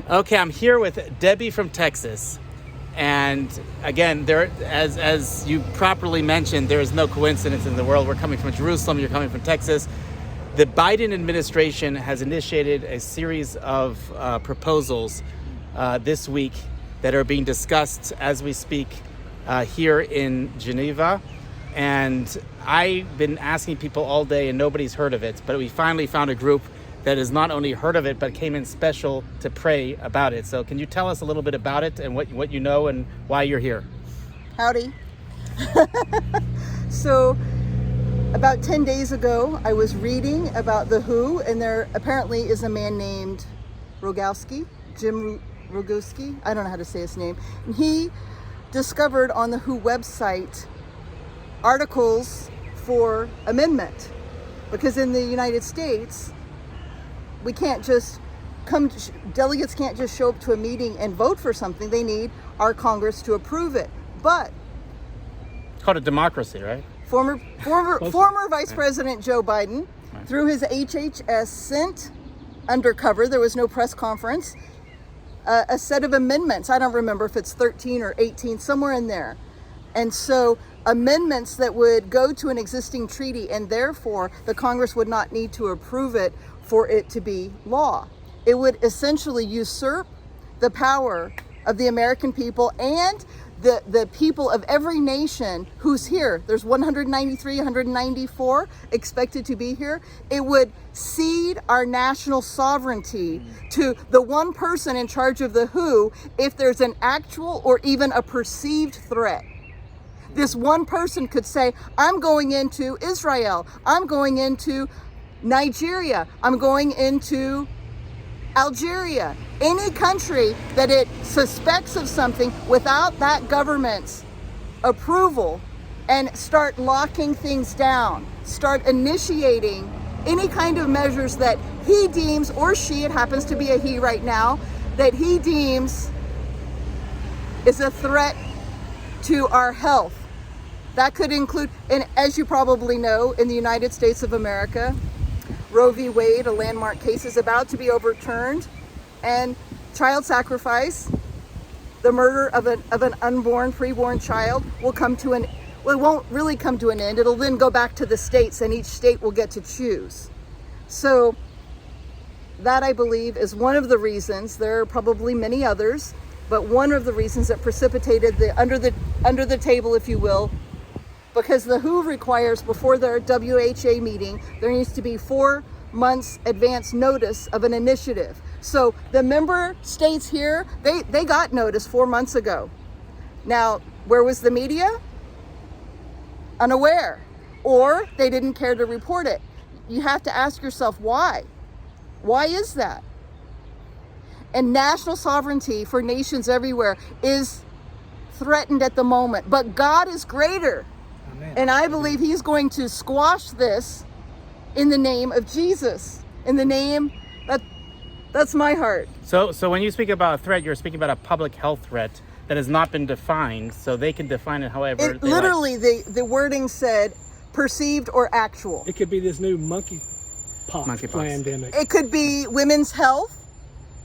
Okay, I'm here with Debbie from Texas. And again, as you properly mentioned, there is no coincidence in the world. We're coming from Jerusalem, you're coming from Texas. The Biden administration has initiated a series of proposals this week that are being discussed as we speak here in Geneva. And I've been asking people all day and nobody's heard of it, but we finally found a group that has not only heard of it, but came in special to pray about it. So can you tell us a little bit about it and what you know and why you're here? Howdy. So about 10 days ago, I was reading about the WHO, and there apparently is a man named Jim Rogowski. I don't know how to say his name. And he discovered on the WHO website articles for amendment, because in the United States, we can't just delegates can't just show up to a meeting and vote for something. They need our Congress to approve it. But It's called a democracy, right? former Vice President Joe Biden, through his HHS, sent undercover, there was no press conference, a set of amendments. I don't remember if it's 13 or 18, somewhere in there. And so amendments that would go to an existing treaty, and therefore the Congress would not need to approve it for it to be law. It would essentially usurp the power of the American people and the people of every nation who's here. There's 193, 194 expected to be here. It would cede our national sovereignty to the one person in charge of the WHO if there's an actual or even a perceived threat. This one person could say, I'm going into Israel, I'm going into Nigeria, I'm going into Algeria, any country that it suspects of something without that government's approval, and start locking things down, start initiating any kind of measures that he deems, or she, it happens to be a he right now, that he deems is a threat to our health. That could include, and as you probably know, in the United States of America, Roe v. Wade, a landmark case, is about to be overturned, and child sacrifice, the murder of an unborn, preborn child, will come to it won't really come to an end. It'll then go back to the states, and each state will get to choose. So that, I believe, is one of the reasons. There are probably many others, but one of the reasons that precipitated the under the table, if you will, because the WHO requires, before their WHA meeting, there needs to be 4 months advance notice of an initiative. So the member states here, they got notice 4 months ago. Now, where was the media? Unaware, or they didn't care to report it. You have to ask yourself why. Why is that? And national sovereignty for nations everywhere is threatened at the moment, but God is greater. And I believe he's going to squash this in the name of Jesus. In the name, that's my heart. So when you speak about a threat, you're speaking about a public health threat that has not been defined, so they can define it however they literally, like. the wording said perceived or actual. It could be this new monkeypox pandemic. It could be women's health,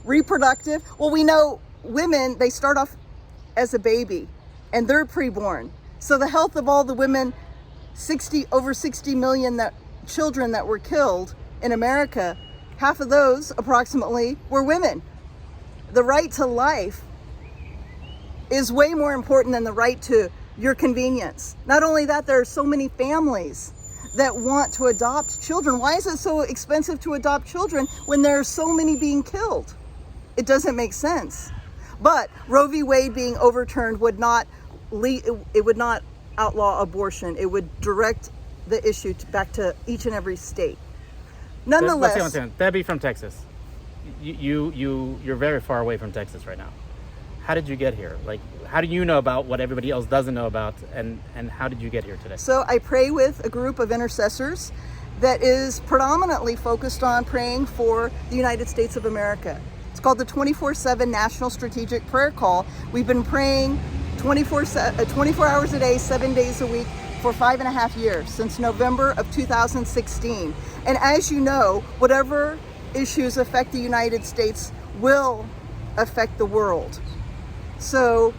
reproductive. Well, we know women, they start off as a baby and they're preborn. So the health of all the women, over 60 million children that were killed in America, half of those approximately were women. The right to life is way more important than the right to your convenience. Not only that, there are so many families that want to adopt children. Why is it so expensive to adopt children when there are so many being killed? It doesn't make sense. But Roe v. Wade being overturned would not outlaw abortion. It would direct the issue back to each and every state. Nonetheless, Let's see, Debbie from Texas, you're very far away from Texas right now. How did you get here? Like, how do you know about what everybody else doesn't know about, and how did you get here today? So I pray with a group of intercessors that is predominantly focused on praying for the United States of America. It's called the 24/7 National Strategic Prayer Call. We've been praying 24 hours a day, 7 days a week for 5.5 years, since November of 2016. And as you know, whatever issues affect the United States, will affect the world. So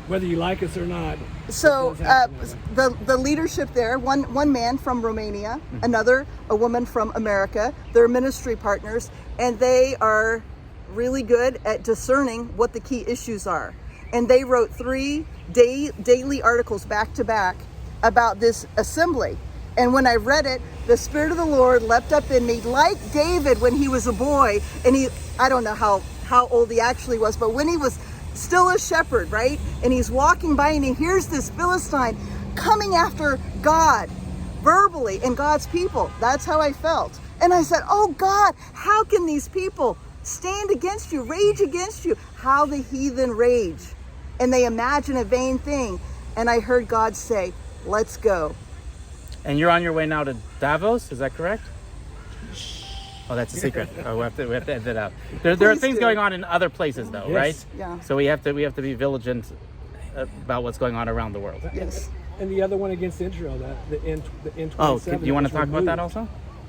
Whether you like us or not. The leadership there, one man from Romania, another, a woman from America, they're ministry partners, and they are really good at discerning what the key issues are. And they wrote 3 daily articles back to back about this assembly. And when I read it, the Spirit of the Lord leapt up in me like David when he was a boy. And I don't know how old he actually was, but when he was still a shepherd, right? And he's walking by and he hears this Philistine coming after God verbally and God's people. That's how I felt. And I said, oh God, how can these people stand against you, rage against you? How the heathen rage. And they imagine a vain thing. And I heard God say, let's go. And you're on your way now to Davos, is that correct? Oh, that's a secret. Oh, we have to edit that out. There are things going on in other places, though, Yes. right? Yeah. So we have to be vigilant about what's going on around the world. Yes. And the other one against Israel, the N27. Oh, do you want to talk about that also?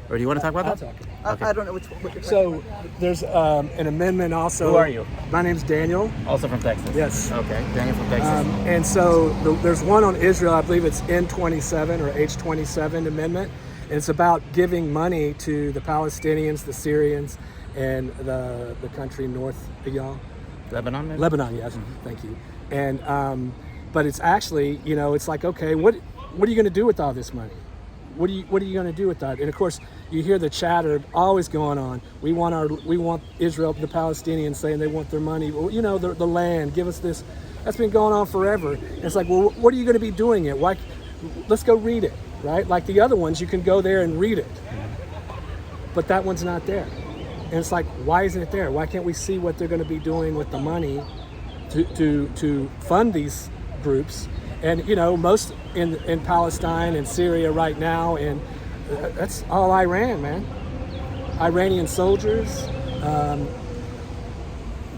Or do you want to talk about I'll that? talk about it. I don't know what you're talking So about. there's an amendment also. Who are you? My name's Daniel. Also from Texas. Yes. Okay, Daniel from Texas. And so there's one on Israel, I believe it's N27 or H27 amendment. And it's about giving money to the Palestinians, the Syrians, and the country north of y'all. Lebanon, maybe? Lebanon, yes. Thank you. And but it's actually, it's like, okay, what are you going to do with all this money? What are you going to do with that? And of course, you hear the chatter always going on. We want Israel, the Palestinians saying they want their money. Well, the land. Give us this. That's been going on forever. And it's like, well, what are you going to be doing it? Why? Let's go read it, right? Like the other ones, you can go there and read it, but that one's not there. And it's like, why isn't it there? Why can't we see what they're going to be doing with the money to fund these groups? And most in Palestine and Syria right now, and that's all Iran, man. Iranian soldiers.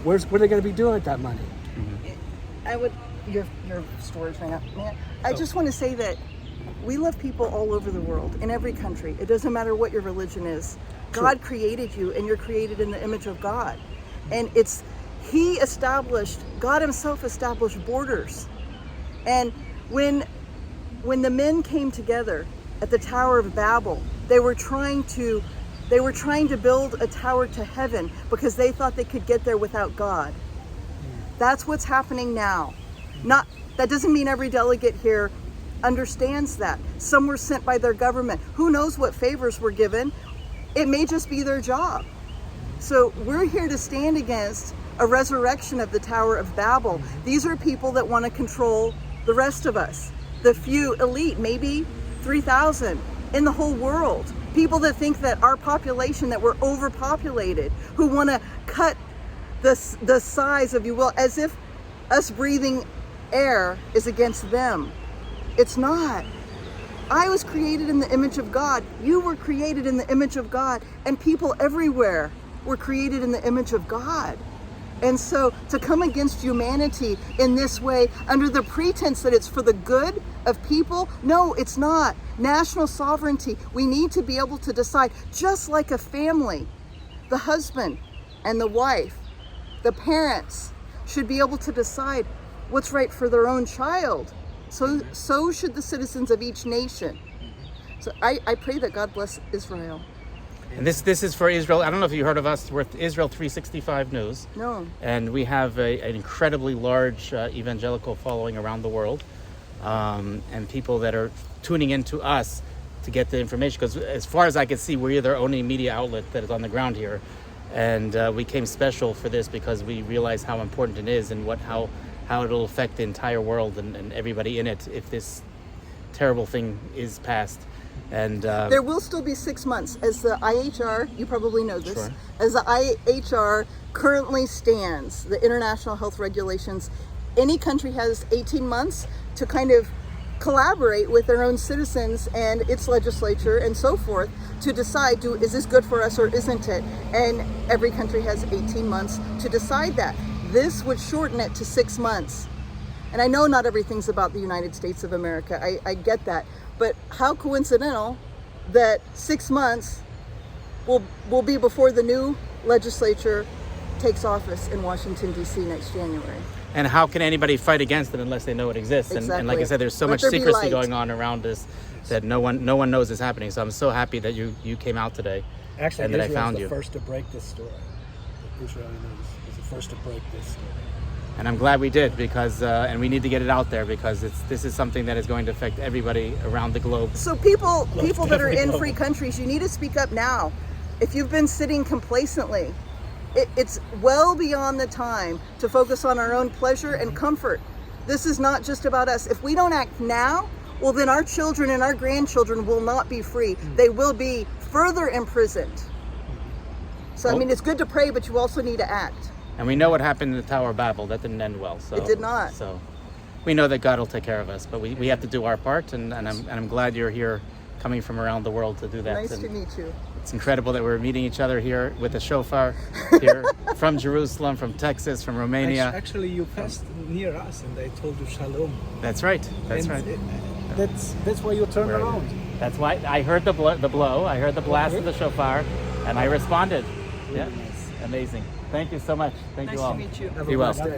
What are they going to be doing with that money? Your stories right now, man. I just want to say that we love people all over the world, in every country. It doesn't matter what your religion is. God created you, and you're created in the image of God. And God himself established borders. And when the men came together at the Tower of Babel, they were trying to build a tower to heaven because they thought they could get there without God. That's what's happening now. That doesn't mean every delegate here understands that. Some were sent by their government. Who knows what favors were given? It may just be their job. So we're here to stand against a resurrection of the Tower of Babel. These are people that want to control the rest of us. The few elite, maybe 3,000 in the whole world. People that think that our population, that we're overpopulated, who want to cut the size, if you will, as if us breathing air is against them. It's not. I was created in the image of God. You were created in the image of God. And people everywhere were created in the image of God. And so to come against humanity in this way under the pretense that it's for the good of people, no, it's not. National sovereignty. We need to be able to decide, just like a family, the husband and the wife, the parents should be able to decide what's right for their own child. So should the citizens of each nation. So I pray that God bless Israel. And this is for Israel. I don't know if you heard of us. We're Israel 365 News. No. And we have an incredibly large evangelical following around the world, and people that are tuning into us to get the information. Because as far as I can see, we're their only media outlet that is on the ground here. And we came special for this because we realize how important it is and how it'll affect the entire world and everybody in it if this terrible thing is passed. And there will still be 6 months as the IHR, you probably know this, Sure. as the IHR currently stands, the international health regulations, any country has 18 months to kind of collaborate with their own citizens and its legislature and so forth to decide, is this good for us or isn't it? And every country has 18 months to decide that. This would shorten it to 6 months. And I know not everything's about the United States of America. I get that. But how coincidental that 6 months will be before the new legislature takes office in Washington, D.C. next January. And how can anybody fight against it unless they know it exists? And like I said, there's so much secrecy going on around this that no one knows is happening. So I'm so happy that you came out today. Actually, and that I Israel's found the you. first to break this story. The Israeli news was the first to break this story. And I'm glad we did because, and we need to get it out there because this is something that is going to affect everybody around the globe. So people that are in free countries, you need to speak up now. If you've been sitting complacently, it's well beyond the time to focus on our own pleasure and comfort. This is not just about us. If we don't act now, well, then our children and our grandchildren will not be free. They will be further imprisoned. So, I mean, it's good to pray, but you also need to act. And we know what happened in the Tower of Babel. That didn't end well. So It did not. So we know that God will take care of us, but we have to do our part. And I'm glad you're here, coming from around the world to do that. Nice And to meet you. it's incredible that we're meeting each other here with a shofar here from Jerusalem, from Texas, from Romania. Actually, you passed near us, and I told you shalom. That's right. That's right. That's why you turn Right. around. That's why I heard the blow. I heard the blast of the shofar, and I responded. Yeah, amazing. Thank you so much. Thank Nice you all. to meet you. Have a Be well. blessed day.